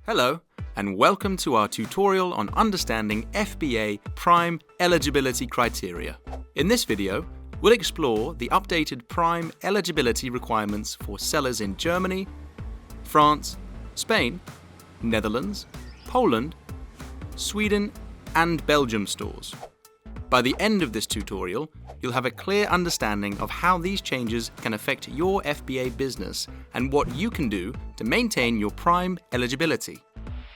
Hello, and welcome to our tutorial on understanding FBA Prime eligibility criteria. In this video, we'll explore the updated Prime eligibility requirements for sellers in Germany, France, Spain, Netherlands, Poland, Sweden, and Belgium stores. By the end of this tutorial, you'll have a clear understanding of how these changes can affect your FBA business and what you can do to maintain your Prime eligibility.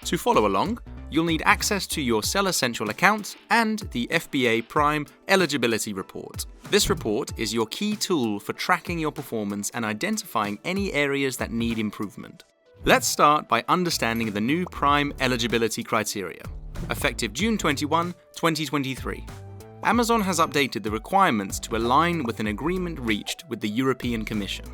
To follow along, you'll need access to your Seller Central account and the FBA Prime eligibility report. This report is your key tool for tracking your performance and identifying any areas that need improvement. Let's start by understanding the new Prime eligibility criteria, effective June 21, 2023. Amazon has updated the requirements to align with an agreement reached with the European Commission.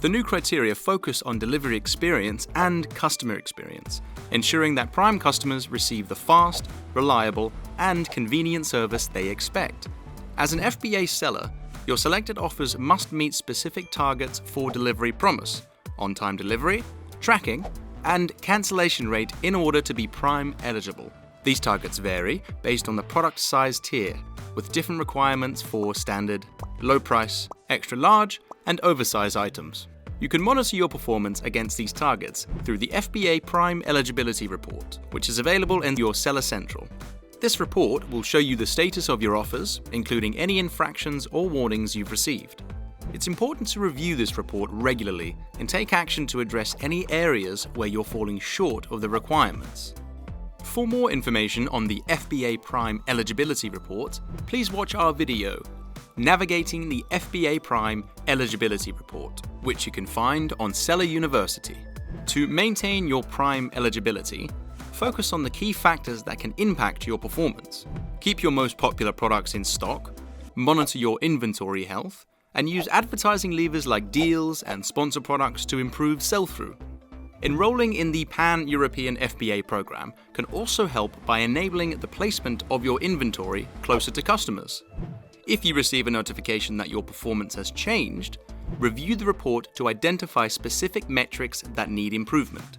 The new criteria focus on delivery experience and customer experience, ensuring that Prime customers receive the fast, reliable, and convenient service they expect. As an FBA seller, your selected offers must meet specific targets for delivery promise, on-time delivery, tracking, and cancellation rate in order to be Prime eligible. These targets vary based on the product size tier, with different requirements for standard, low price, extra large, and oversized items. You can monitor your performance against these targets through the FBA Prime Eligibility Report, which is available in your Seller Central. This report will show you the status of your offers, including any infractions or warnings you've received. It's important to review this report regularly and take action to address any areas where you're falling short of the requirements. For more information on the FBA Prime Eligibility Report, please watch our video, Navigating the FBA Prime Eligibility Report, which you can find on Seller University. To maintain your Prime eligibility, focus on the key factors that can impact your performance. Keep your most popular products in stock, monitor your inventory health, and use advertising levers like deals and sponsor products to improve sell-through. Enrolling in the Pan-European FBA program can also help by enabling the placement of your inventory closer to customers. If you receive a notification that your performance has changed, review the report to identify specific metrics that need improvement.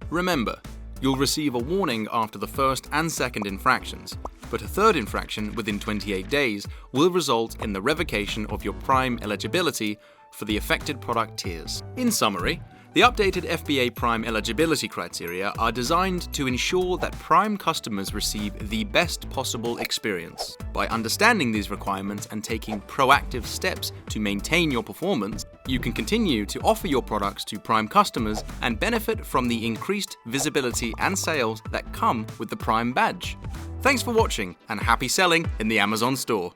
Remember, you'll receive a warning after the first and second infractions, but a third infraction within 28 days will result in the revocation of your Prime eligibility for the affected product tiers. In summary, the updated FBA Prime eligibility criteria are designed to ensure that Prime customers receive the best possible experience. By understanding these requirements and taking proactive steps to maintain your performance, you can continue to offer your products to Prime customers and benefit from the increased visibility and sales that come with the Prime badge. Thanks for watching, and happy selling in the Amazon store.